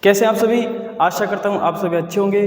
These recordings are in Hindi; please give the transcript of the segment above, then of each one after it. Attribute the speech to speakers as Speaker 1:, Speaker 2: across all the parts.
Speaker 1: कैसे आप सभी। आशा करता हूँ आप सभी अच्छे होंगे।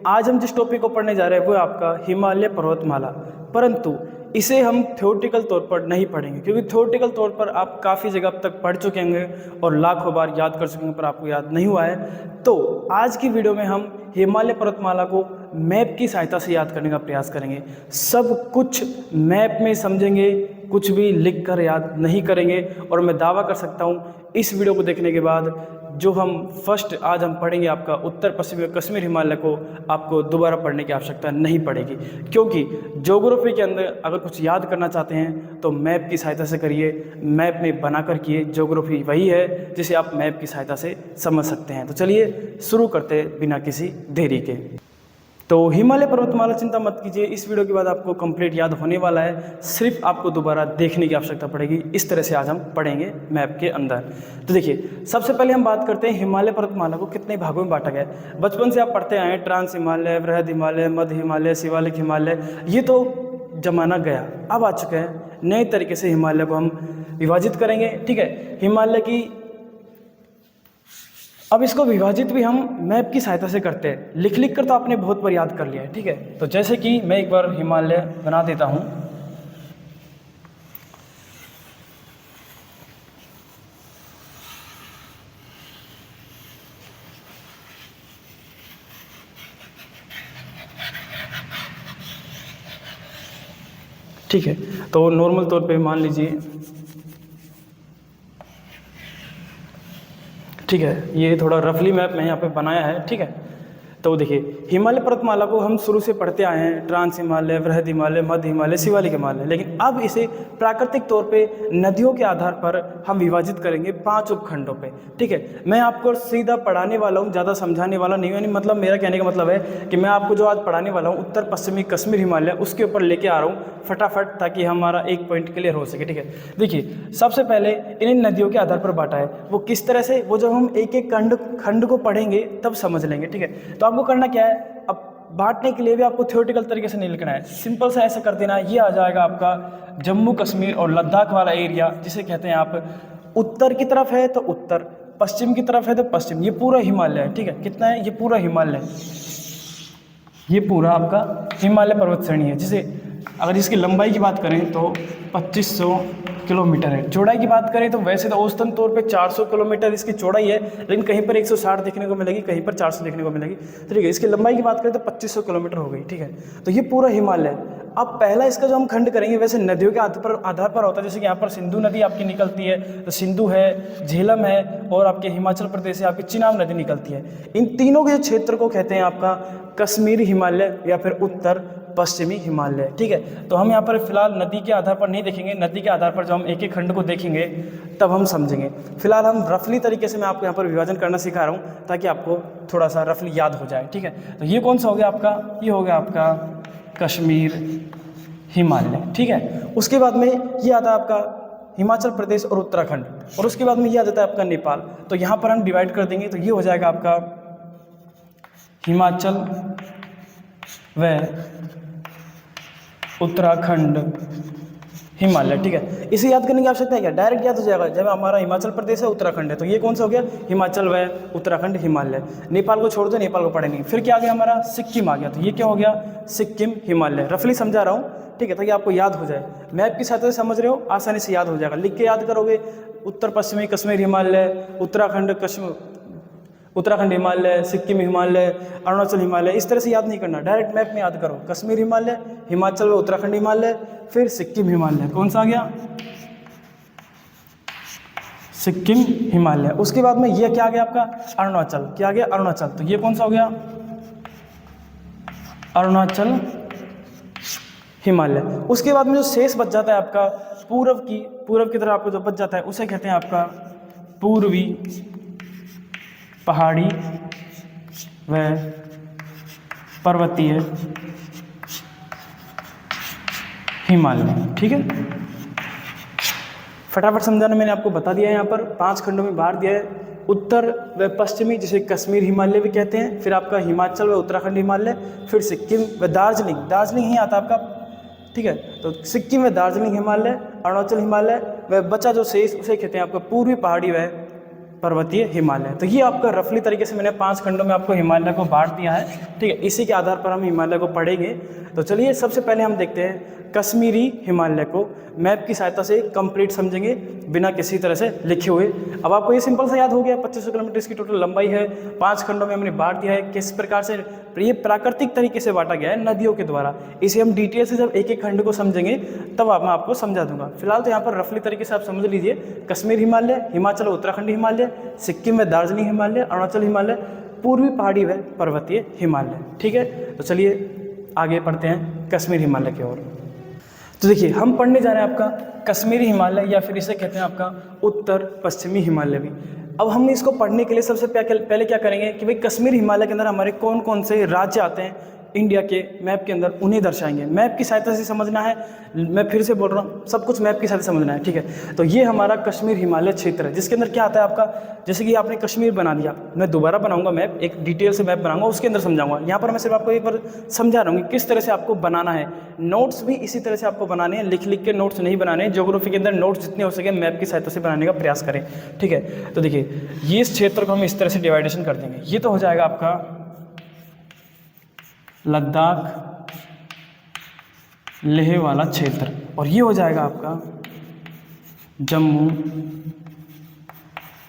Speaker 1: आज हम जिस टॉपिक को पढ़ने जा रहे हैं वो आपका हिमालय पर्वतमाला, परंतु इसे हम थ्योरेटिकल तौर पर नहीं पढ़ेंगे, क्योंकि थ्योरेटिकल तौर पर आप काफ़ी जगह अब तक पढ़ चुके होंगे और लाखों बार याद कर चुके होंगे, पर आपको याद नहीं हुआ है। तो आज की वीडियो में हम हिमालय पर्वतमाला को मैप की सहायता से याद करने का प्रयास करेंगे। सब कुछ मैप में समझेंगे, कुछ भी लिख कर याद नहीं करेंगे। और मैं दावा कर सकता हूँ इस वीडियो को देखने के बाद जो हम फर्स्ट आज हम पढ़ेंगे आपका उत्तर पश्चिमी कश्मीर हिमालय को, आपको दोबारा पढ़ने की आवश्यकता नहीं पड़ेगी, क्योंकि ज्योग्राफी के अंदर अगर कुछ याद करना चाहते हैं तो मैप की सहायता से करिए। मैप में बनाकर किए, ज्योग्राफी वही है जिसे आप मैप की सहायता से समझ सकते हैं। तो चलिए शुरू करते हैं बिना किसी देरी के। तो हिमालय पर्वतमाला चिंता मत कीजिए, इस वीडियो के बाद आपको कंप्लीट याद होने वाला है, सिर्फ आपको दोबारा देखने की आवश्यकता पड़ेगी। इस तरह से आज हम पढ़ेंगे मैप के अंदर। तो देखिए, सबसे पहले हम बात करते हैं हिमालय पर्वतमाला को कितने भागों में बांटा गया है। बचपन से आप पढ़ते आए हैं ट्रांस हिमालय, वृहद हिमालय, मध्य हिमालय, शिवालिक हिमालय, ये तो जमाना गया। अब आ चुके हैं नए तरीके से हिमालय को हम विभाजित करेंगे। ठीक है, हिमालय की अब इसको विभाजित भी हम मैप की सहायता से करते हैं। लिख लिख कर तो आपने बहुत बार याद कर लिया है। ठीक है, तो जैसे कि मैं एक बार हिमालय बना देता हूँ। ठीक है, तो नॉर्मल तौर पे मान लीजिए, ठीक है, ये थोड़ा रफली मैप मैं यहाँ पे बनाया है। ठीक है, तो देखिए हिमालय पर्वतमाला को हम शुरू से पढ़ते आए हैं ट्रांस हिमालय, वृहद हिमालय, मध्य हिमालय, शिवालिक हिमालय, लेकिन अब इसे प्राकृतिक तौर पे नदियों के आधार पर हम विभाजित करेंगे 5 उपखंडों पे। ठीक है, मैं आपको सीधा पढ़ाने वाला हूँ, ज़्यादा समझाने वाला नहीं हूँ। यानी मतलब मेरा कहने का मतलब है कि मैं आपको जो आज पढ़ाने वाला हूँ उत्तर पश्चिमी कश्मीर हिमालय, उसके ऊपर लेके आ रहा हूँ फटाफट, ताकि हमारा एक पॉइंट क्लियर हो सके। ठीक है, देखिए सबसे पहले इन नदियों के आधार पर बांटा है। वो किस तरह से, वो जब हम एक एक खंड को पढ़ेंगे तब समझ लेंगे। ठीक है, तो आपको करना क्या है, अब बांटने के लिए भी आपको थ्योरेटिकल तरीके से नहीं लिखना है, सिंपल सा ऐसा कर देना। ये आ जाएगा आपका जम्मू कश्मीर और लद्दाख वाला एरिया, जिसे कहते हैं आप उत्तर की तरफ है तो उत्तर, पश्चिम की तरफ है तो पश्चिम, ये पूरा हिमालय है। ठीक है, कितना है, ये पूरा हिमालय, ये पूरा आपका हिमालय पर्वत श्रेणी है, जिसे अगर इसकी लंबाई की बात करें तो 2500 किलोमीटर है। चौड़ाई की बात करें तो वैसे तो औसतन तौर पे 400 किलोमीटर इसकी चौड़ाई है, लेकिन कहीं पर 160 देखने को मिलेगी, कहीं पर 400 देखने को मिलेगी। तो ठीक है, इसकी लंबाई की बात करें तो 2500 किलोमीटर हो गई। ठीक है, तो ये पूरा हिमालय है। अब पहला इसका जो हम खंड करेंगे वैसे नदियों के आधार पर होता है। जैसे कि यहाँ पर सिंधु नदी आपकी निकलती है, तो सिंधु है, झेलम है, और आपके हिमाचल प्रदेश से आपकी चिनाब नदी निकलती है। इन तीनों के क्षेत्र को कहते हैं आपका कश्मीरी हिमालय या फिर उत्तर पश्चिमी हिमालय। ठीक है, तो हम यहाँ पर फिलहाल नदी के आधार पर नहीं देखेंगे, नदी के आधार पर जब हम एक एक खंड को देखेंगे तब हम समझेंगे। फिलहाल हम रफली तरीके से मैं आपको यहाँ पर विभाजन करना सिखा रहा हूँ, ताकि आपको थोड़ा सा रफली याद हो जाए। ठीक है, तो ये कौन सा हो गया आपका, ये हो गया आपका कश्मीर हिमालय। ठीक है, उसके बाद में ये आता है आपका हिमाचल प्रदेश और उत्तराखंड, और उसके बाद में ये आ जाता है आपका नेपाल। तो यहाँ पर हम डिवाइड कर देंगे, तो ये हो जाएगा आपका हिमाचल व उत्तराखंड हिमालय। ठीक है, इसे याद करने की आवश्यकता है क्या, डायरेक्ट याद हो जाएगा। जब हमारा हिमाचल प्रदेश है, उत्तराखंड है, तो ये कौन सा हो गया, हिमाचल व उत्तराखंड हिमालय। नेपाल को छोड़ दो, नेपाल को पढ़े नहीं। फिर क्या आ गया हमारा, सिक्किम आ गया, तो ये क्या हो गया, सिक्किम हिमालय। रफली समझा रहा हूँ, ठीक है, ताकि आपको याद हो जाए। मैप की सहायता से समझ रहे हो, आसानी से याद हो जाएगा। लिख के याद करोगे, उत्तर पश्चिमी कश्मीर हिमालय, उत्तराखंड हिमालय, सिक्किम हिमालय, अरुणाचल हिमालय, इस तरह से याद नहीं करना, डायरेक्ट मैप में याद करो। कश्मीर हिमालय, हिमाचल व उत्तराखंड हिमालय, फिर सिक्किम हिमालय। कौन सा आ गया, सिक्किम हिमालय। उसके बाद में ये क्या आ गया आपका, अरुणाचल। क्या आ गया, अरुणाचल। तो ये कौन सा हो गया, अरुणाचल हिमालय। उसके बाद में जो शेष बच जाता है आपका पूर्व की तरफ आपको जो बच जाता है, उसे कहते हैं आपका पूर्वी पहाड़ी व पर्वतीय हिमालय। ठीक है, फटाफट समझाना मैंने आपको बता दिया है। यहाँ पर 5 खंडों में बांट दिया है, उत्तर व पश्चिमी, जिसे कश्मीर हिमालय भी कहते हैं, फिर आपका हिमाचल व उत्तराखंड हिमालय, फिर सिक्किम व दार्जिलिंग ही आता है आपका। ठीक है, तो सिक्किम व दार्जिलिंग हिमालय, अरुणाचल हिमालय, व बचा जो शेष उसे कहते हैं आपका पूर्वी पहाड़ी व पर्वतीय हिमालय। तो ये आपका रफली तरीके से मैंने 5 खंडों में आपको हिमालय को बांट दिया है, ठीक है। इसी के आधार पर हम हिमालय को पढ़ेंगे। तो चलिए सबसे पहले हम देखते हैं कश्मीरी हिमालय को मैप की सहायता से कंप्लीट समझेंगे बिना किसी तरह से लिखे हुए। अब आपको ये सिंपल सा याद हो गया, 2500 किलोमीटर इसकी टोटल लंबाई है, 5 खंडों में हमने बांट दिया है। किस प्रकार से ये प्राकृतिक तरीके से बांटा गया है, नदियों के द्वारा। इसे हम डिटेल से जब एक एक खंड को समझेंगे तब मैं आपको समझा दूंगा। फिलहाल तो यहाँ पर रफली तरीके से आप समझ लीजिए, कश्मीर हिमालय, हिमाचल उत्तराखंड हिमालय, सिक्किम में दार्जिलिंग हिमालय, अरुणाचल हिमालय, पूर्वी पहाड़ी व पर्वतीय हिमालय, ठीक है। तो चलिए आगे पढ़ते हैं कश्मीर हिमालय की ओर। तो देखिए हम पढ़ने जा रहे हैं आपका कश्मीरी हिमालय, या फिर इसे कहते हैं आपका उत्तर पश्चिमी हिमालय भी। अब हम इसको पढ़ने के लिए सबसे पहले क्या करेंगे कि भाई कश्मीर हिमालय के अंदर हमारे कौन कौन से राज्य आते हैं इंडिया के मैप के अंदर, उन्हें दर्शाएंगे। मैप की सहायता से समझना है, मैं फिर से बोल रहा हूँ, सब कुछ मैप की सहायता से समझना है, ठीक है। तो ये हमारा कश्मीर हिमालय क्षेत्र है, जिसके अंदर क्या आता है आपका, जैसे कि आपने कश्मीर बना दिया, मैं दोबारा बनाऊंगा मैप, एक डिटेल से मैप बनाऊंगा, उसके अंदर समझाऊंगा। यहाँ पर मैं सिर्फ आपको एक बार समझा रहा हूँ कि किस तरह से आपको बनाना है। नोट्स भी इसी तरह से आपको बनाने हैं, लिख लिख के नोट्स नहीं बनाने हैं। ज्योग्राफी के अंदर नोट्स जितने हो सके मैप की सहायता से बनाने का प्रयास करें, ठीक है। तो देखिए ये इस क्षेत्र को हम इस तरह से डिवाइडेशन कर देंगे। ये तो हो जाएगा आपका लद्दाख लेह वाला क्षेत्र, और ये हो जाएगा आपका जम्मू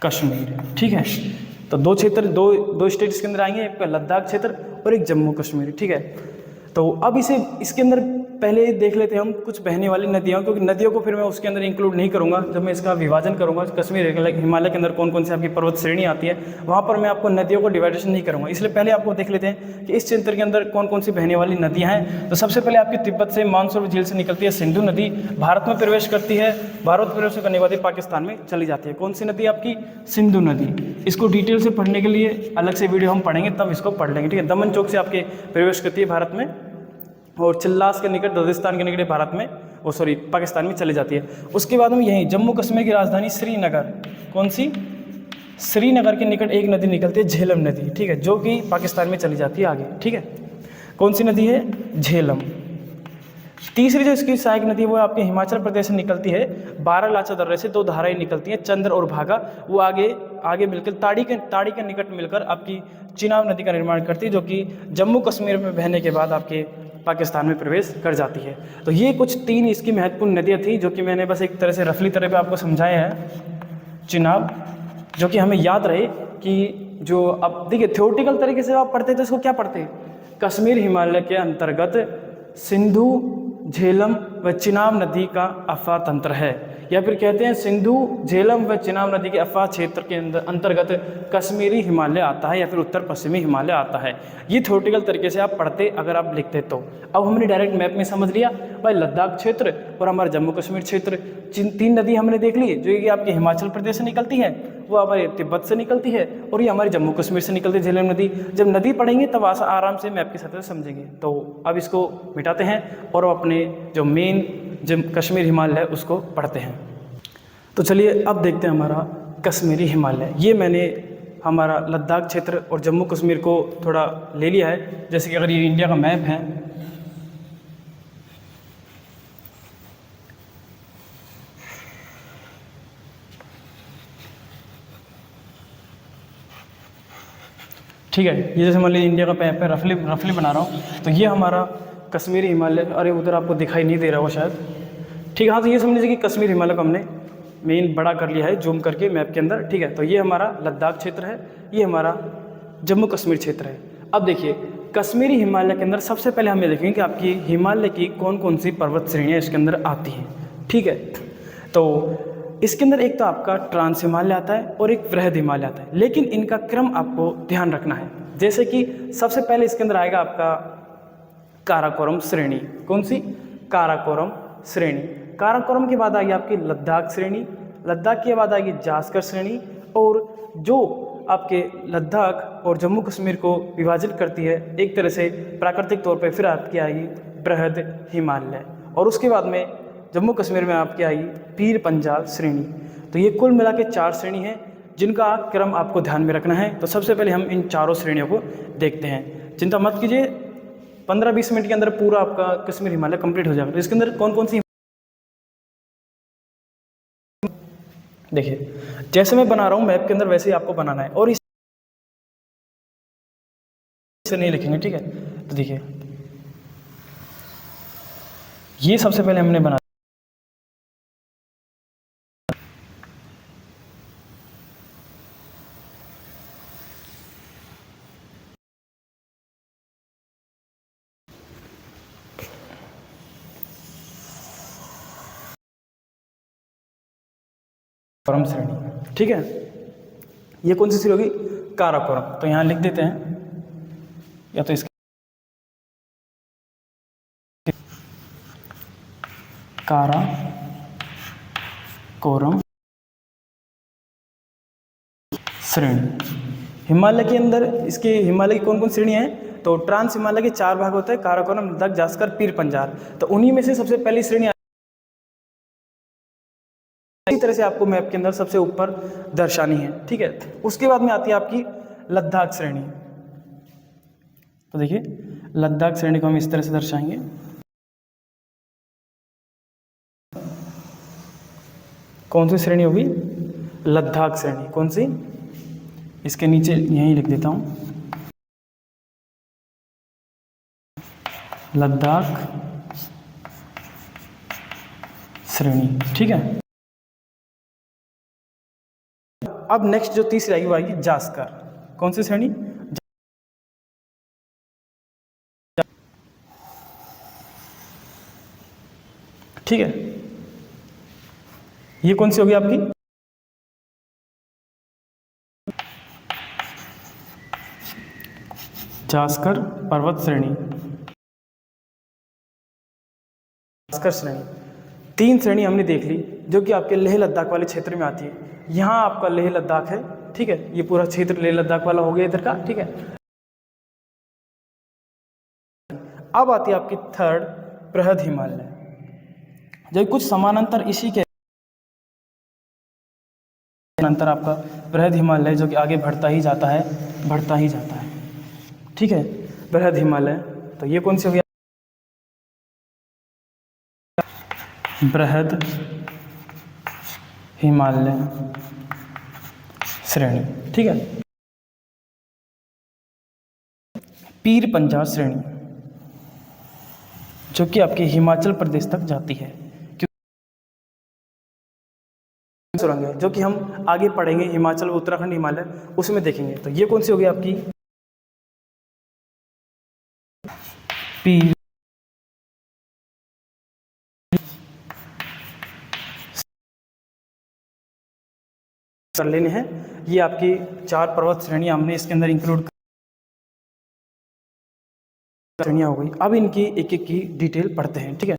Speaker 1: कश्मीर, ठीक है। तो दो क्षेत्र, दो स्टेट इसके अंदर आएंगे, एक लद्दाख क्षेत्र और एक जम्मू कश्मीर, ठीक है। तो अब इसके अंदर पहले देख लेते हैं हम कुछ बहने वाली नदियाँ, क्योंकि नदियों को फिर मैं उसके अंदर इंक्लूड नहीं करूँगा। जब मैं इसका विभाजन करूँगा कश्मीर हिमालय के अंदर कौन कौन सी आपकी पर्वत श्रेणी आती है, वहाँ पर मैं आपको नदियों को डिवाइडेशन नहीं करूँगा। इसलिए पहले आपको देख लेते हैं कि इस क्षेत्र के अंदर कौन कौन सी बहने वाली नदियाँ हैं। तो सबसे पहले आपकी तिब्बत से मानसरोवर झील से निकलती है सिंधु नदी, भारत में प्रवेश करती है, भारत प्रवेश करने के बाद पाकिस्तान में चली जाती है। कौन सी नदी आपकी, सिंधु नदी। इसको डिटेल से पढ़ने के लिए अलग से वीडियो हम पढ़ेंगे, तब इसको पढ़ लेंगे, ठीक है। दमन चौक से आपके प्रवेश करती है भारत में, और चिल्लास के निकट राजस्थान के निकट भारत में, पाकिस्तान में चली जाती है। उसके बाद में यहीं जम्मू कश्मीर की राजधानी श्रीनगर, कौन सी, श्रीनगर के निकट एक नदी निकलती है झेलम नदी, ठीक है, जो कि पाकिस्तान में चली जाती है आगे, ठीक है। कौन सी नदी है, झेलम। तीसरी जो इसकी सहायक नदी है वो आपके हिमाचल प्रदेश से निकलती है, बारालाचा दर्रे से 2 धाराएं निकलती हैं, चंद्र और भागा। वो आगे मिलकर ताड़ी के निकट मिलकर आपकी चिनाब नदी का निर्माण करती है, जो कि जम्मू कश्मीर में बहने के बाद आपके पाकिस्तान में प्रवेश कर जाती है। तो ये कुछ 3 इसकी महत्वपूर्ण नदियाँ थी, जो कि मैंने बस एक तरह से रफली तरह पे आपको समझाया है। चिनाब, जो कि हमें याद रहे कि जो अब देखिए थ्योरेटिकल तरीके से आप पढ़ते तो इसको क्या पढ़ते हैं, कश्मीर हिमालय के अंतर्गत सिंधु, झेलम व चिनाब नदी का अफवाह तंत्र है, या फिर कहते हैं सिंधु, झेलम व चिनाब नदी के अफवाह क्षेत्र के अंतर्गत कश्मीरी हिमालय आता है, या फिर उत्तर पश्चिमी हिमालय आता है। ये थ्योरेटिकल तरीके से आप पढ़ते अगर आप लिखते तो। अब हमने डायरेक्ट मैप में समझ लिया भाई लद्दाख क्षेत्र और हमारा जम्मू कश्मीर क्षेत्र, 3 नदी हमने देख ली, जो कि आपके हिमाचल प्रदेश से निकलती है, वो हमारे तिब्बत से निकलती है, और ये हमारी जम्मू कश्मीर से निकलती है झेलम नदी। जब नदी पढ़ेंगे तब आराम से मैप के साथ समझेंगे। तो अब इसको मिटाते हैं और अपने जो मेन कश्मीर हिमालय है उसको पढ़ते हैं। तो चलिए अब देखते हैं हमारा कश्मीरी हिमालय। ये मैंने हमारा लद्दाख क्षेत्र और जम्मू कश्मीर को थोड़ा ले लिया है, जैसे कि अगर ये इंडिया का मैप है, ठीक है। ये जैसे मान लीजिए इंडिया का मैप है, रफली बना रहा हूँ। तो ये हमारा कश्मीरी हिमालय, अरे उधर आपको दिखाई नहीं दे रहा हो शायद, ठीक है। हाँ, तो ये समझ लीजिए कि कश्मीर हिमालय को हमने मेन बड़ा कर लिया है जूम करके मैप के अंदर, ठीक है। तो ये हमारा लद्दाख क्षेत्र है, ये हमारा जम्मू कश्मीर क्षेत्र है। अब देखिए कश्मीरी हिमालय के अंदर सबसे पहले हम ये देखेंगे कि आपकी हिमालय की कौन कौन सी पर्वत श्रेणियाँ इसके अंदर आती हैं, ठीक है। तो इसके अंदर एक तो आपका ट्रांस हिमालय आता है और एक वृहद हिमालय आता है, लेकिन इनका क्रम आपको ध्यान रखना है। जैसे कि सबसे पहले इसके अंदर आएगा आपका काराकोरम श्रेणी, कौन सी, काराकोरम श्रेणी। काराकोरम के बाद आएगी आपकी लद्दाख श्रेणी, लद्दाख के बाद आएगी जास्कर श्रेणी, और जो आपके लद्दाख और जम्मू कश्मीर को विभाजित करती है एक तरह से प्राकृतिक तौर पे, फिर आपकी आएगी बृहद हिमालय, और उसके बाद में जम्मू कश्मीर में आपकी आएगी पीर पंजाल श्रेणी। तो ये कुल मिला के 4 श्रेणी हैं जिनका क्रम आपको ध्यान में रखना है। तो सबसे पहले हम इन चारों श्रेणियों को देखते हैं। चिंता मत कीजिए, 15-20 मिनट के अंदर पूरा आपका कश्मीर हिमालय कंप्लीट हो जाएगा। तो इसके अंदर कौन कौन सी, देखिए जैसे मैं बना रहा हूँ मैप के अंदर वैसे ही आपको बनाना है, और इसे नहीं लिखेंगे, ठीक है। तो देखिए ये सबसे पहले हमने बना, काराकोरम श्रेणी, ठीक है। ये कौन सी श्रेणी होगी? काराकोरम। तो यहाँ लिख देते हैं, या तो इसके काराकोरम श्रेणी। हिमालय के अंदर इसके हिमालय की कौन कौन श्रेणियाँ हैं? तो ट्रांस हिमालय के 4 भाग होते हैं, काराकोरम, लद्दाख, जास्कर, पीर पंजाल। तो उन्हीं में से सबसे पहली श्रेणी इसी तरह से आपको मैप के अंदर सबसे ऊपर दर्शानी है, ठीक है। उसके बाद में आती है आपकी लद्दाख श्रेणी। तो देखिए लद्दाख श्रेणी को हम इस तरह से दर्शाएंगे। कौन सी श्रेणी होगी? लद्दाख श्रेणी। कौन सी? इसके नीचे यहीं लिख देता हूं, लद्दाख श्रेणी, ठीक है। अब नेक्स्ट जो तीसरी आएगी वो आएगी जास्कर। कौन सी श्रेणी? ठीक है, ये कौन सी होगी आपकी? जास्कर पर्वत श्रेणी, जास्कर श्रेणी। 3 श्रेणी हमने देख ली जो कि आपके लेह लद्दाख वाले क्षेत्र में आती है। यहाँ आपका लेह लद्दाख है, ठीक है। ये पूरा क्षेत्र लेह लद्दाख वाला हो गया इधर का, ठीक है। अब आती है आपकी थर्ड बृहद हिमालय, जो कुछ समानांतर इसी के अंतर आपका बृहद हिमालय जो कि आगे बढ़ता ही जाता है, बढ़ता ही जाता है, ठीक है। बृहद हिमालय, तो ये कौन सी हो गया? बृहद हिमालय श्रेणी, ठीक है। पीर पंजाल श्रेणी जो कि आपके हिमाचल प्रदेश तक जाती है, सुरंग है जो कि हम आगे पढ़ेंगे, हिमाचल, उत्तराखंड, हिमालय, उसमें देखेंगे। तो ये कौन सी होगी आपकी? पीर कर लेने हैं। ये आपकी 4 पर्वत श्रेणियां हमने इसके अंदर इंक्लूड श्रेणियां हो गई। अब इनकी एक एक की डिटेल पढ़ते हैं, ठीक है।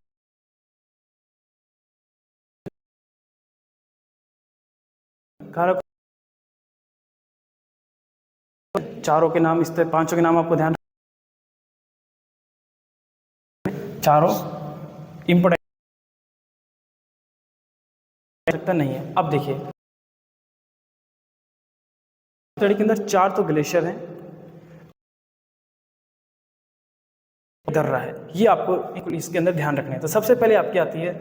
Speaker 1: चारों के नाम, इस तरह 5 के नाम आपको ध्यान, चारों इंपोर्टेंट सकता नहीं है। अब देखिए के अंदर 4 तो ग्लेशियर हैं, उधर रहा है, ये आपको इसके अंदर ध्यान रखना है। तो सबसे पहले आपकी आती है,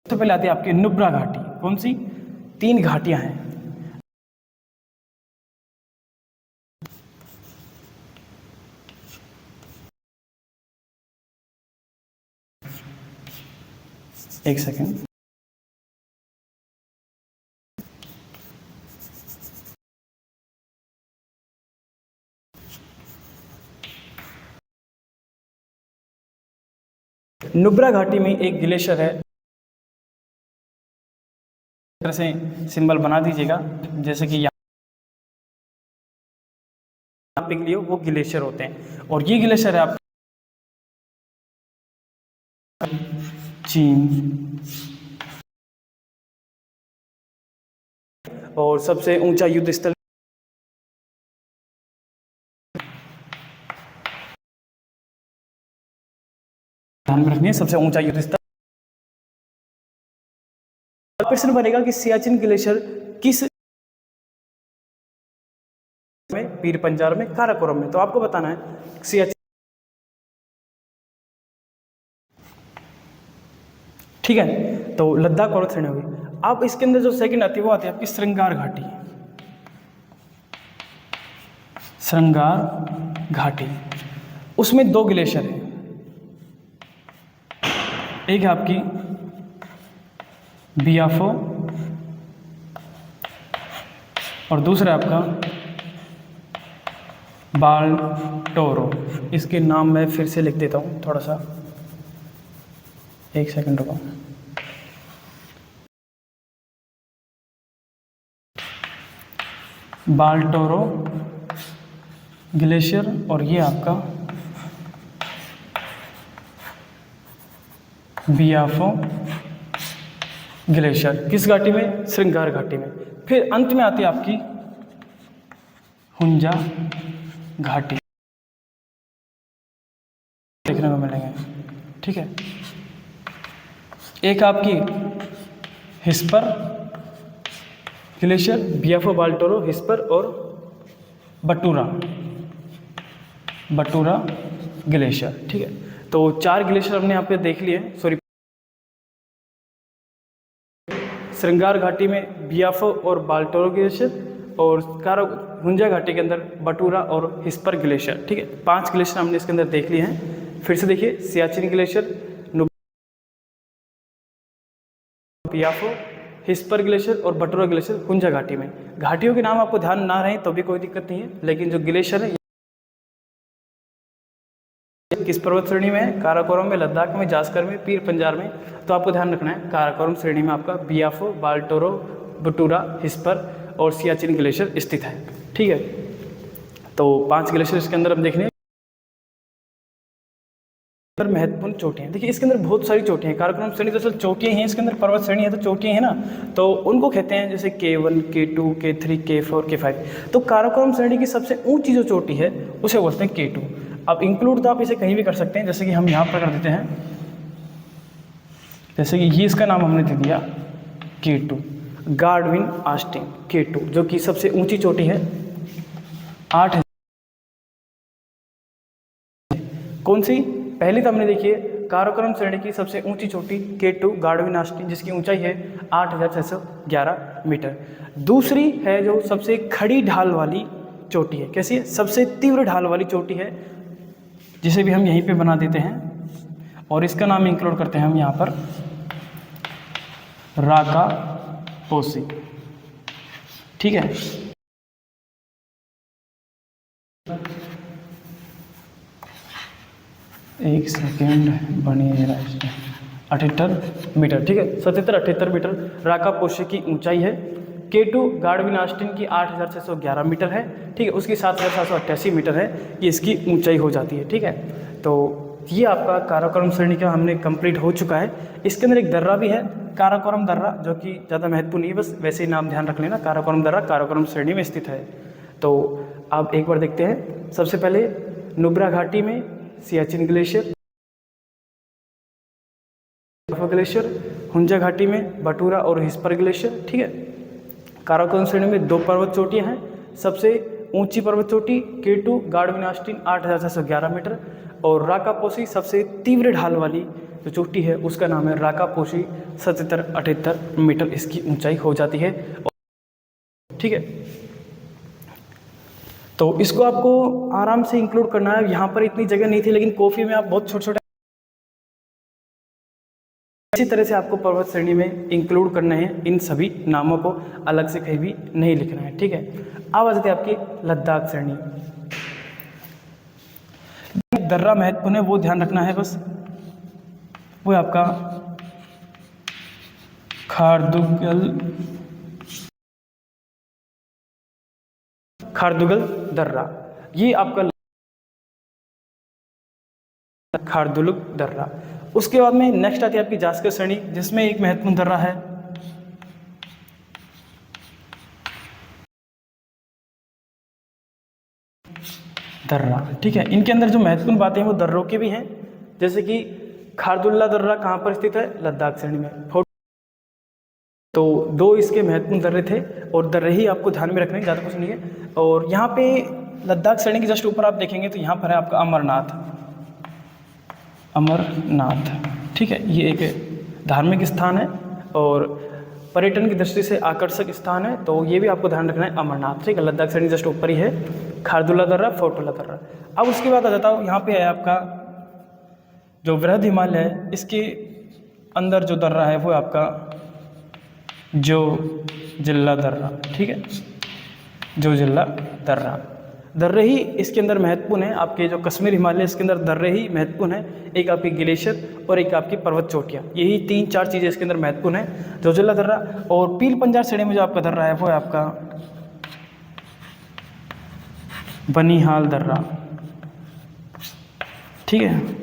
Speaker 1: सबसे पहले आती है आपकी नुब्रा घाटी। कौन सी? 3 घाटियां हैं। एक सेकेंड, नुब्रा घाटी में एक ग्लेशियर है, तरह से सिंबल बना दीजिएगा, जैसे कि यहाँ पे लिए वो ग्लेशियर होते हैं। और ये ग्लेशियर है आप चीन, और सबसे ऊंचा युद्ध स्थल ध्यान में रखनी है, सबसे ऊंचा युद्ध स्थल। प्रश्न बनेगा कि सियाचिन ग्लेशियर किस में? पीर पंजाल में, काराकोरम में। तो आपको बताना है सियाचिन ठीक है। तो लद्दाख पर्वत श्रेणी होगी। अब इसके अंदर जो सेकंड आती है वो आती है आपकी श्रृंगार घाटी। श्रृंगार घाटी, उसमें 2 ग्लेशियर हैं। एक है आपकी बियाफो और दूसरा आपका बाल्टोरो। इसके नाम मैं फिर से लिख देता हूँ, थोड़ा सा 1 सेकंड रुको। बाल्टोरो ग्लेशियर और ये आपका बियाफो ग्लेशियर। किस घाटी में? श्रृंगार घाटी में। फिर अंत में आती है आपकी हुंजा घाटी, देखने को मिलेंगे। ठीक है, एक आपकी हिस्पर ग्लेशियर, बियाफो, बाल्टोरो, हिस्पर और बटूरा ग्लेशियर। ठीक है, तो 4 ग्लेशियर हमने यहाँ पे देख लिए। सॉरी, श्रृंगार घाटी में बियाफो और बाल्टोरो ग्लेशियर और हुंजा घाटी के अंदर बटूरा और हिस्पर ग्लेशियर। ठीक है, 5 ग्लेशियर हमने इसके अंदर देख लिए हैं। फिर से देखिए, सियाचिन ग्लेशियर, बियाफो, हिस्पर ग्लेशियर और बटूरा ग्लेशियर हुंजा घाटी में। घाटियों के नाम आपको ध्यान ना रहे तो भी कोई दिक्कत नहीं है, लेकिन जो ग्लेशियर है किस पर्वत श्रेणी में है? काराकोरम में, लद्दाख में, जास्कर में, पीर पंजाल में। तो आपको ध्यान रखना है काराकोरम श्रेणी में आपका बियाफो, बाल्टोरो, बटूरा, हिस्पर और सियाचिन ग्लेशियर स्थित है। ठीक है, तो 5 ग्लेशियर इसके अंदर हम देखेंगे। महत्वपूर्ण चोटियां, देखिए इसके अंदर बहुत सारी चोटियां हैं। काराकोरम श्रेणी दरअसल चोटियां हैं, इसके अंदर पर्वत श्रेणी है तो चोटियां हैं ना, तो उनको कहते हैं जैसे K1, K2, K3, K4, K5। तो काराकोरम श्रेणी की सबसे ऊंची जो चोटी है उसे बोलते हैं K2। अब इंक्लूड तो आप इसे कहीं भी कर सकते हैं, जैसे कि हम यहाँ पर कर देते हैं, जैसे कि ये इसका नाम हमने दे दिया K2, गार्डविन आस्टिन K2, जो कि सबसे ऊंची चोटी है। 8 कौन सी? पहली तो हमने देखिए काराकोरम श्रेणी की सबसे ऊंची चोटी K2 गार्डविन आस्टिन, जिसकी ऊंचाई है 8611 मीटर। दूसरी है जो सबसे खड़ी ढाल वाली चोटी है। कैसी है? सबसे तीव्र ढाल वाली चोटी है, जिसे भी हम यहीं पे बना देते हैं और इसका नाम इंक्लूड करते हैं हम यहाँ पर राका पोसी। ठीक है, एक सेकेंड बनिए, 78 मीटर। ठीक है, 77-78 मीटर राका पोशी की ऊंचाई है। K2 गार्डविन आस्टिन की 8611 मीटर है। ठीक है, उसकी 7788 मीटर है, ये इसकी ऊंचाई हो जाती है। ठीक है, तो ये आपका काराकोरम श्रेणी का हमने कंप्लीट हो चुका है। इसके अंदर एक दर्रा भी है, काराकोरम दर्रा, जो कि ज़्यादा महत्वपूर्ण नहीं है, बस वैसे ही नाम ध्यान रख लेना। काराकोरम दर्रा काराकोरम श्रेणी में स्थित है। तो आप एक बार देखते हैं। सबसे पहले नुब्रा घाटी में सियाचिन ग्लेशियर, ग्लेशियर, हुंजा घाटी में बटूरा और हिस्पर ग्लेशियर। ठीक है, काराकोरम श्रेणी में 2 पर्वत चोटियां हैं। सबसे ऊंची पर्वत चोटी K2 गार्डविन आस्टिन 8611 मीटर और राका पोसी सबसे तीव्र ढाल वाली जो चोटी है उसका नाम है राका पोसी, 77-78 मीटर इसकी ऊंचाई हो जाती है। ठीक है, तो इसको आपको आराम से इंक्लूड करना है। यहाँ पर इतनी जगह नहीं थी, लेकिन कॉफी में आप बहुत छोटे छोटे इसी तरह से आपको पर्वत श्रेणी में इंक्लूड करना है। इन सभी नामों को अलग से कहीं भी नहीं लिखना है। ठीक है, अब आ जाते हैं आपकी लद्दाख श्रेणी। दर्रा महत्वपूर्ण है, वो ध्यान रखना है बस। वो है आपका खारदुगल दर्रा। ये आपका खारदुगल दर्रा। उसके बाद में नेक्स्ट आती है आपकी जास्कर श्रेणी, जिसमें एक महत्वपूर्ण दर्रा है दर्रा। ठीक है, इनके अंदर जो महत्वपूर्ण बातें हैं वो दर्रों की भी हैं, जैसे कि खारदुल्ला दर्रा कहाँ पर स्थित है? लद्दाख श्रेणी में। तो 2 इसके महत्वपूर्ण दर्रे थे और दर्रे ही आपको ध्यान में रखने हैं, ज़्यादा कुछ नहीं है। और यहाँ पे लद्दाख श्रेणी के जस्ट ऊपर आप देखेंगे तो यहाँ पर है आपका अमरनाथ। ठीक है, ये एक धार्मिक स्थान है और पर्यटन की दृष्टि से आकर्षक स्थान है, तो ये भी आपको ध्यान रखना है अमरनाथ, ठीक है। लद्दाख श्रेणी जस्ट ऊपर ही है, खारदुल्ला दर्रा, फोटुल्ला दर्रा। अब उसके बाद आ जाता हूँ, यहाँ पे है आपका जो वृहद हिमालय है, इसके अंदर जो दर्रा है वो आपका जो जिला दर्रा, ठीक है, जो जिला दर्रा। दर्रे ही इसके अंदर महत्वपूर्ण है, आपके जो कश्मीर हिमालय इसके अंदर दर्रे ही महत्वपूर्ण है, एक आपकी ग्लेशियर और एक आपकी पर्वत चोटियाँ, यही 3-4 चीज़ें इसके अंदर महत्वपूर्ण है, जो जिला दर्रा। और पीर पंजार श्रेणी में जो आपका दर्रा है वो है आपका बनिहाल दर्रा, ठीक है।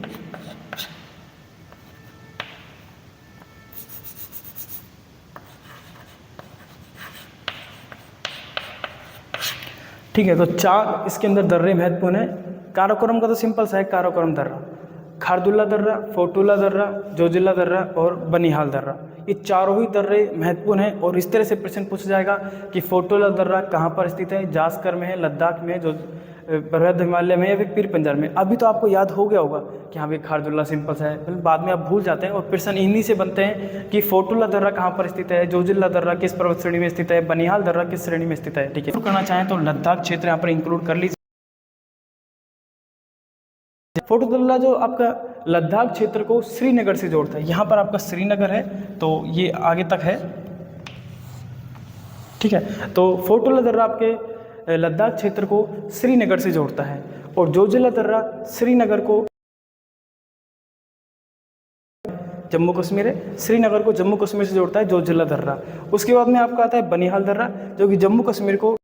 Speaker 1: ठीक है, तो 4 इसके अंदर दर्रे महत्वपूर्ण है। काराकोरम का तो सिंपल सा है, काराकोरम दर्रा, खारदुल्ला दर्रा, फोटुल्ला दर्रा, जोजिला दर्रा और बनिहाल दर्रा, ये चारों ही दर्रे महत्वपूर्ण हैं। और इस तरह से प्रश्न पूछा जाएगा कि फोटुल्ला दर्रा कहाँ पर स्थित है, जास्कर में है, लद्दाख में, जो वृहद हिमालय में, या फिर पीर पंजार में। अभी तो आपको याद हो गया होगा कि हाँ भाई खारदुल्ला सिंपल सा है, बाद में आप भूल जाते हैं और प्रश्न इन्हीं से बनते हैं कि फोटुल्ला दर्रा कहाँ पर स्थित है, जोजिला दर्रा किस पर्वत श्रेणी में स्थित है, बनिहाल दर्रा किस श्रेणी में स्थित है, ठीक है। तो करना चाहें तो लद्दाख क्षेत्र यहाँ पर इंक्लूड कर लीजिए। फोटुल्ला जो आपका लद्दाख क्षेत्र को श्रीनगर से जोड़ता है, यहाँ पर आपका श्रीनगर है तो ये आगे तक है, ठीक है। तो फोटुल्ला दर्रा आपके लद्दाख क्षेत्र को श्रीनगर से जोड़ता है और जोजिला दर्रा श्रीनगर को, जम्मू कश्मीर है, श्रीनगर को जम्मू कश्मीर से जोड़ता है जोजिला दर्रा। उसके बाद में आपका आता है बनिहाल दर्रा, जो कि जम्मू कश्मीर को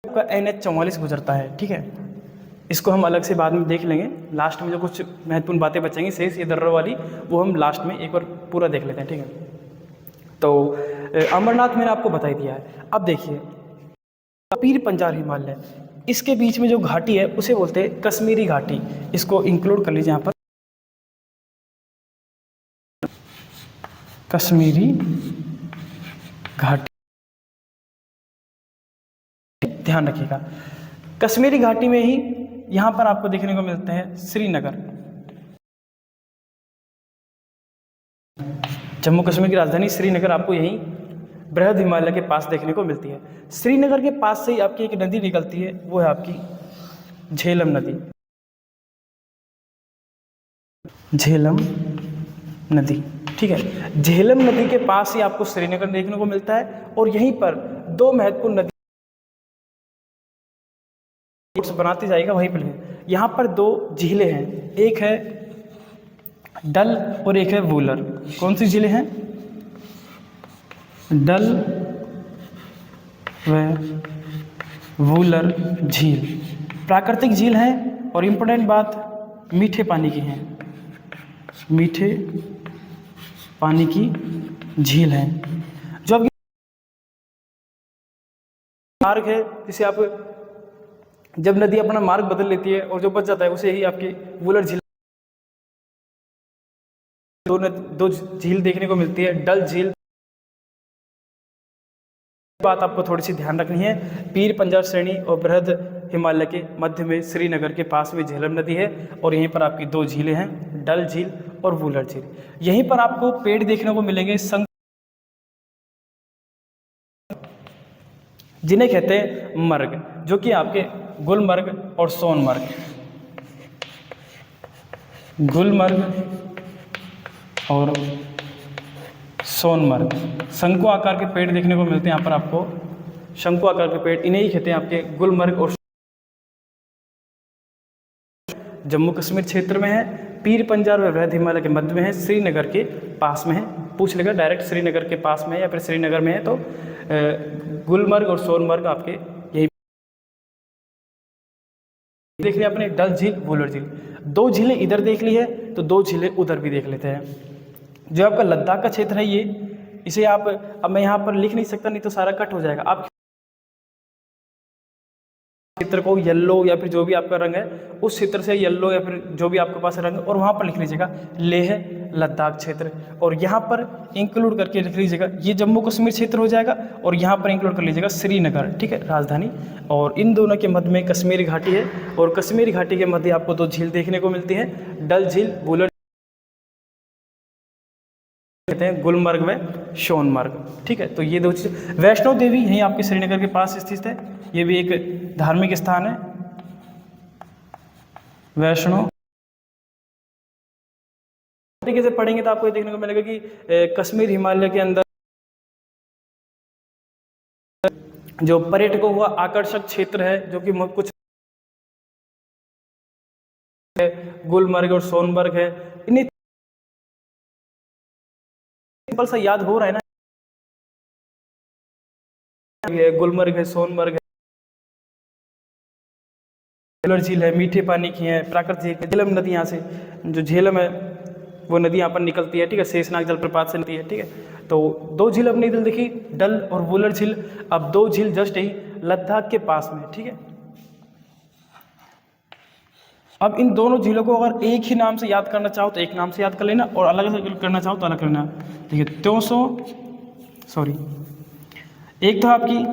Speaker 1: आपका NH-44 गुजरता है, ठीक है। इसको हम अलग से बाद में देख लेंगे, लास्ट में जो कुछ महत्वपूर्ण बातें बचेंगी शेष ये दर्रा वाली, वो हम लास्ट में एक बार पूरा देख लेते हैं, ठीक है। तो अमरनाथ मैंने आपको बता दिया है। अब देखिए पीर पंजार हिमालय, इसके बीच में जो घाटी है उसे बोलते हैं कश्मीरी घाटी, इसको इंक्लूड कर लीजिए यहाँ पर, कश्मीरी घाटी, ध्यान रखिएगा। कश्मीरी घाटी में ही यहाँ पर आपको देखने को मिलते हैं श्रीनगर, जम्मू कश्मीर की राजधानी श्रीनगर आपको यहीं बृहद हिमालय के पास देखने को मिलती है। श्रीनगर के पास से ही आपकी एक नदी निकलती है, वो है आपकी झेलम नदी, झेलम नदी, ठीक है। झेलम नदी के पास ही आपको श्रीनगर देखने को मिलता है और यहीं पर 2 महत्वपूर्ण नदी बनाती जाएगा, वहीं पर यहाँ पर 2 झीलें हैं, एक है डल और एक है वूलर। कौन सी झीलें हैं? डल व वूलर झील, प्राकृतिक झील है और इम्पोर्टेंट बात मीठे पानी की हैं, मीठे पानी की झील है। जो आपकी मार्ग है, जिसे आप जब नदी अपना मार्ग बदल लेती है और जो बच जाता है उसे ही आपकी वूलर झील, दो झील देखने को मिलती है, डल झील। बात आपको थोड़ी सी ध्यान रखनी है, पीर पंजार श्रेणी और बृहद हिमालय के मध्य में श्रीनगर के पास में झेलम नदी है और यहीं पर आपकी 2 झीलें हैं, डल झील और वूलर झील। यहीं पर आपको पेड़ देखने को मिलेंगे जिन्हें कहते हैं मर्ग, जो कि आपके गुलमर्ग और सोनमर्ग, गुलमर्ग और सोनमर्ग, शंकु आकार के पेड़ देखने को मिलते हैं यहाँ पर आपको, शंकु आकार के पेड़, इन्हें ही कहते हैं आपके गुलमर्ग और जम्मू कश्मीर क्षेत्र में है, पीर पंजार व बृहद हिमालय के मध्य में है, श्रीनगर के पास में है। पूछ लेगा डायरेक्ट श्रीनगर के पास में है या फिर श्रीनगर में है, तो गुलमर्ग और सोनमर्ग आपके यही देख लिया आपने, डल झील, वूलर झील। 2 झीलें इधर देख ली है तो 2 झीलें उधर भी देख लेते हैं। जो आपका लद्दाख का क्षेत्र है ये, इसे आप, अब मैं यहाँ पर लिख नहीं सकता नहीं तो सारा कट हो जाएगा, आप क्षेत्र को येलो या फिर जो भी आपका रंग है उस क्षेत्र से येलो या फिर जो भी आपके पास रंग है और वहाँ पर लिख लीजिएगा लेह लद्दाख क्षेत्र, और यहाँ पर इंक्लूड करके लिख लीजिएगा ये जम्मू कश्मीर क्षेत्र हो जाएगा और यहाँ पर इंक्लूड कर लीजिएगा श्रीनगर, ठीक है, राजधानी। और इन दोनों के मध्य में कश्मीरी घाटी है और कश्मीरी घाटी के मध्य आपको 2 झील देखने को मिलती है, डल झील, वूलर कहते हैं गुलमर्ग व सोनमर्ग। ठीक है, तो ये दो चीज़। वैष्णो देवी यहीं आपके श्रीनगर के पास स्थित है, ये भी एक धार्मिक स्थान है। वैष्णो तरीके से पढ़ेंगे तो आपको ये देखने को मिलेगा कि कश्मीर हिमालय के अंदर जो पर्यटकों का आकर्षक क्षेत्र है, जो कि कुछ गुलमर्ग और सोनमर्ग है। इन्हीं सिंपल सा याद हो रहा है ना, ये गुलमर्ग है, सोनमर्ग है, झेलम झील है, मीठे पानी की है, प्राकृतिक झेलम नदी, यहाँ से जो झेलम है वो नदी यहाँ पर निकलती है। ठीक है, शेषनाग जलप्रपात से निकलती है। ठीक है, तो दो झील अपनी इधर देखी, डल और वुलर झील। अब दो झील जस्ट ही लद्दाख के पास में। ठीक है, अब इन दोनों झीलों को अगर एक ही नाम से याद करना चाहो तो एक नाम से याद कर लेना, और अलग से करना चाहो तो अलग करना। ठीक है, एक तो आपकी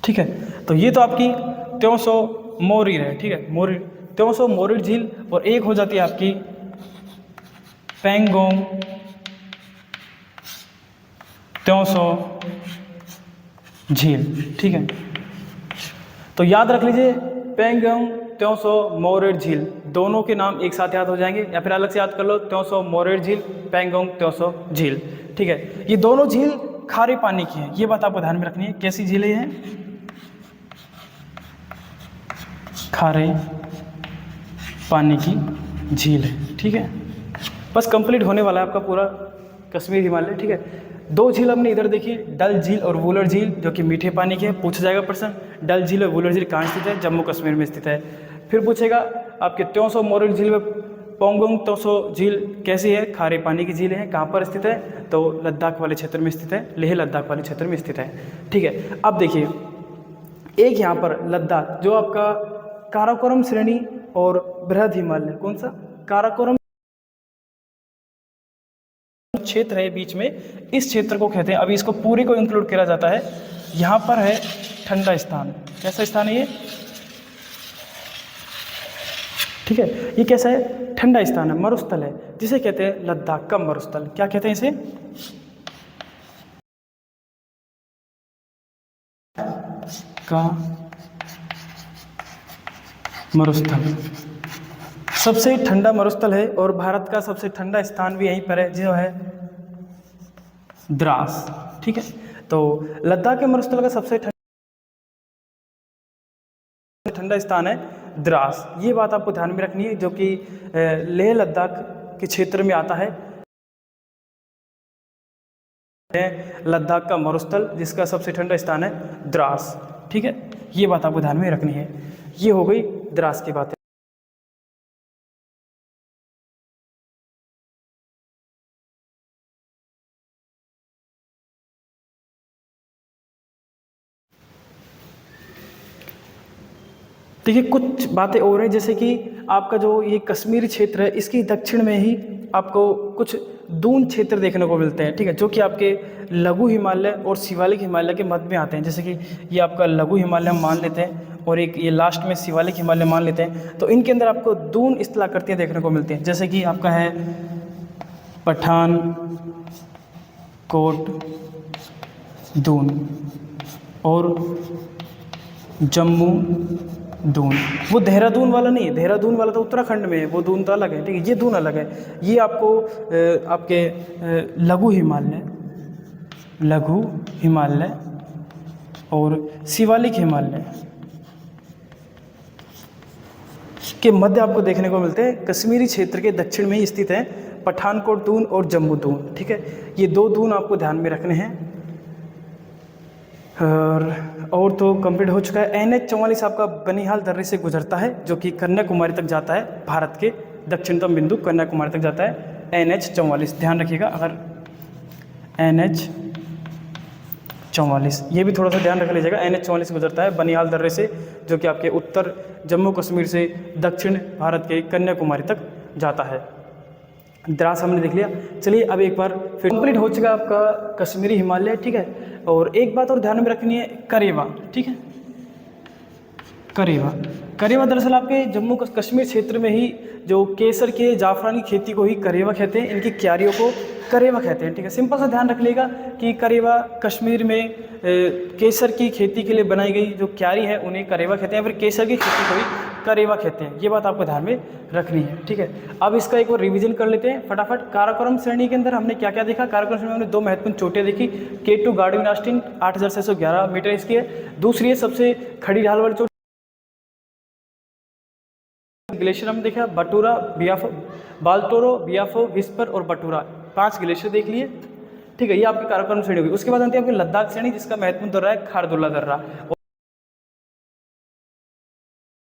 Speaker 1: ठीक है, तो ये तो आपकी त्योंसो मोरिर है। ठीक है, मोरिर, त्योंसो मोरिर झील, और एक हो जाती है आपकी पेंगोंग त्योंसो झील। ठीक है, तो याद रख लीजिए पेंगोंग त्योंसो मोरिर झील, दोनों के नाम एक साथ याद हो जाएंगे, या फिर अलग से याद कर लो, त्योंसो मोरिर झील, पेंगोंग त्योंसो झील। ठीक है, ये दोनों झील खारे पानी की है, ये बात आपको ध्यान में रखनी है। कैसी झीलें हैं? खारे पानी की झील है। ठीक है, बस कंप्लीट होने वाला है आपका पूरा कश्मीर हिमालय। ठीक है, दो झील हमने इधर देखी, डल झील और वुलर झील, जो कि मीठे पानी के है। पूछा जाएगा प्रश्न, डल झील और वुलर झील कहाँ स्थित है? जम्मू कश्मीर में स्थित है। फिर पूछेगा आपके त्योंसो मोरिर झील में पोंगोंग त्योंसो झील कैसी है? खारे पानी की झील है। कहाँ पर स्थित है? तो लद्दाख वाले क्षेत्र में स्थित है, लेह लद्दाख वाले क्षेत्र में स्थित है। ठीक है, अब देखिए एक यहाँ पर लद्दाख जो आपका काराकोरम श्रेणी और बृहद हिमालय, कौन सा? काराकोरम क्षेत्र है बीच में, इस क्षेत्र को कहते हैं, अभी इसको पूरे को इंक्लूड किया जाता है। यहाँ पर है ठंडा स्थान। कैसा स्थान है ये? ठीक है, ये कैसा है? ठंडा स्थान है, मरुस्थल है, जिसे कहते हैं लद्दाख का मरुस्थल। क्या कहते हैं इसे? का मरुस्थल। सबसे ठंडा मरुस्थल है, और भारत का सबसे ठंडा स्थान भी यहीं पर है, जो है द्रास। ठीक है, तो लद्दाख के मरुस्थल का सबसे ठंडा स्थान है द्रास। ये बात आपको ध्यान में रखनी है, जो कि लेह लद्दाख के क्षेत्र में आता है। लद्दाख का मरुस्थल जिसका सबसे ठंडा स्थान है द्रास। ठीक है, ये बात आपको ध्यान में रखनी है। ये हो गई द्रास की बातें। देखिए कुछ बातें और हैं, जैसे कि आपका जो ये कश्मीर क्षेत्र है, इसकी दक्षिण में ही आपको कुछ दून क्षेत्र देखने को मिलते हैं। ठीक है, जो कि आपके लघु हिमालय और शिवालिक हिमालय के मध्य में आते हैं। जैसे कि ये आपका लघु हिमालय हम मान लेते हैं, और एक ये लास्ट में शिवालिक हिमालय मान लेते हैं। तो इनके अंदर आपको दून स्थलाकृतियाँ देखने को मिलती हैं, जैसे कि आपका है पठानकोट दून और जम्मू दून। वो देहरादून वाला नहीं है, देहरादून वाला तो उत्तराखंड में है, वो दून तो अलग है। ठीक है, ये दून अलग है। ये आपको आपके लघु हिमालय और शिवालिक हिमालय के मध्य आपको देखने को मिलते हैं। कश्मीरी क्षेत्र के दक्षिण में ही स्थित है पठानकोट दून और जम्मू दून। ठीक है, ये दो दून आपको ध्यान में रखने हैं। और तो कंप्लीट हो चुका है। NH-44 आपका बनिहाल दर्रे से गुजरता है, जो कि कन्याकुमारी तक जाता है। भारत के दक्षिणतम बिंदु कन्याकुमारी तक जाता है NH-44। ध्यान रखिएगा, अगर NH-44 ये भी थोड़ा सा ध्यान रख लीजिएगा। NH-44 गुजरता है बनिहाल दर्रे से, जो कि आपके उत्तर जम्मू कश्मीर से दक्षिण भारत के कन्याकुमारी तक जाता है। द्रास हमने देख लिया। चलिए अब एक बार फिर कंप्लीट हो चुका आपका कश्मीरी हिमालय, ठीक है। और एक बात और ध्यान में रखनी है, करेवा, ठीक है। करेवा, करेवा दरअसल आपके जम्मू कश्मीर क्षेत्र में ही जो केसर के जाफरानी खेती को ही करेवा कहते हैं, इनकी क्यारियों को करेवा कहते हैं, ठीक है। सिंपल सा ध्यान रख लेगा कि करेवा कश्मीर में केसर की खेती के लिए बनाई गई जो क्यारी है उन्हें करेवा कहते हैं, फिर केसर की खेती को ही करेवा कहते हैं। ये बात आपको ध्यान में रखनी है, ठीक है। अब इसका एक बार रिवीजन कर लेते हैं फटाफट। काराकोरम श्रेणी के अंदर हमने क्या क्या देखा? काराकोरम श्रेणी में हमने 2 महत्वपूर्ण चोटियाँ देखी। K2 गार्डविन ऑस्टिन 8611 मीटर इसकी है। दूसरी है सबसे खड़ी ढाल वाली चोटी, ग्लेशियर हमने देखा, बटूरा, बियाफो, बाल्टोरो, बियाफो, विस्पर और बटूरा, 5 ग्लेशियर देख लिए, ठीक है। ये आपकी काराकोरम श्रेणी होगी। उसके बाद आती है आपकी लद्दाख श्रेणी जिसका महत्वपूर्ण दर्रा है खारदुल्ला दर्रा।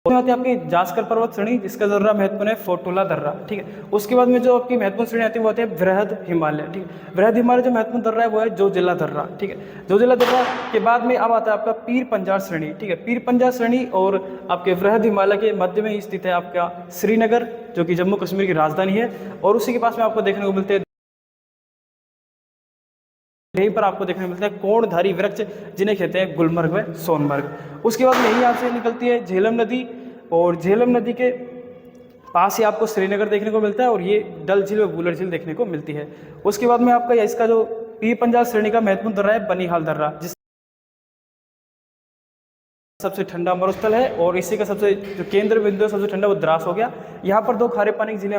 Speaker 1: आती है आपकी जास्कर पर्वत श्रेणी जिसका दर्रा महत्वपूर्ण है फोटोला दर्रा, ठीक है। उसके बाद में जो आपकी महत्वपूर्ण श्रेणी आती है वो आती है वृहद हिमालय, ठीक है। वृहद हिमालय जो महत्वपूर्ण दर्रा है वो है जोजिला दर्रा, ठीक है। जोजिला दर्रा के बाद में अब आता है आपका पीर पंजाल श्रेणी, ठीक है। पीर पंजाल श्रेणी और आपके वृहद हिमालय के मध्य में स्थित है आपका श्रीनगर जो कि जम्मू कश्मीर की राजधानी है। और उसी के पास में आपको देखने को मिलते हैं, यहीं पर आपको देखने को मिलता है कोणधारी वृक्ष जिन्हें कहते हैं गुलमर्ग व सोनमर्ग। उसके बाद में यही आपसे निकलती है झेलम नदी, और झेलम नदी के पास ही आपको श्रीनगर देखने को मिलता है, और ये डल झील व बुलर झील देखने को मिलती है। उसके बाद में आपका इसका जो पीर पंजाल श्रेणी का महत्वपूर्ण दर्रा है बनिहाल दर्रा, जिस सबसे ठंडा मरुस्थल है, और इसी का सबसे जो केंद्र बिंदु है सबसे ठंडा वो द्रास हो गया। यहाँ पर 2 खारे पानी के जिले।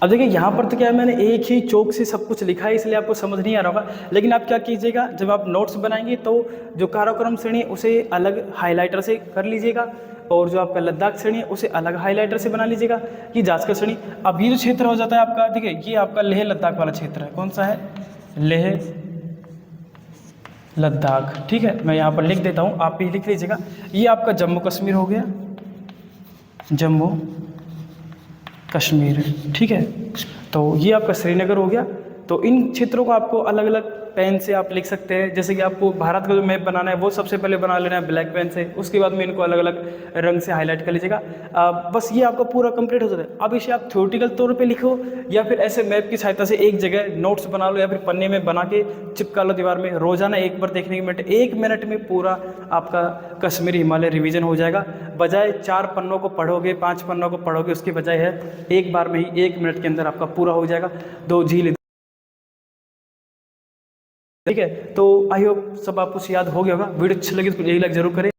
Speaker 1: अब देखिए यहाँ पर तो क्या है, मैंने एक ही चौक से सब कुछ लिखा है इसलिए आपको समझ नहीं आ रहा होगा, लेकिन आप क्या कीजिएगा जब आप नोट्स बनाएंगे तो जो काराकोरम श्रेणी उसे अलग हाइलाइटर से कर लीजिएगा, और जो आपका लद्दाख श्रेणी है उसे अलग हाइलाइटर से बना लीजिएगा। ये जास्कर श्रेणी। अब ये जो क्षेत्र हो जाता है आपका, देखिए ये आपका लेह लद्दाख वाला क्षेत्र है। कौन सा है? लेह लद्दाख, ठीक है। मैं यहाँ पर लिख देता हूँ, आप भी लिख लीजिएगा। ये आपका जम्मू कश्मीर हो गया, जम्मू कश्मीर, ठीक है। तो ये आपका श्रीनगर हो गया। तो इन क्षेत्रों को आपको अलग अलग पेन से आप लिख सकते हैं। जैसे कि आपको भारत का जो मैप बनाना है वो सबसे पहले बना लेना है ब्लैक पेन से, उसके बाद में इनको अलग अलग रंग से हाईलाइट कर लीजिएगा। बस ये आपका पूरा कंप्लीट हो जाता है। अब इसे आप थ्योरेटिकल तौर पे लिखो या फिर ऐसे मैप की सहायता से एक जगह नोट्स बना लो या फिर पन्ने में बना के चिपका लो दीवार में। रोजाना एक बार देखने के मिनट, 1 मिनट में पूरा आपका कश्मीरी हिमालय रिवीजन हो जाएगा। बजाय 4 पन्नों को पढ़ोगे, 5 पन्नों को पढ़ोगे, उसकी बजाय है एक बार में ही 1 मिनट के अंदर आपका पूरा हो जाएगा। 2 झील, ठीक है। तो आई होप सब आपको याद हो गया होगा। वीडियो अच्छी लगी तो यही लाइक जरूर करें।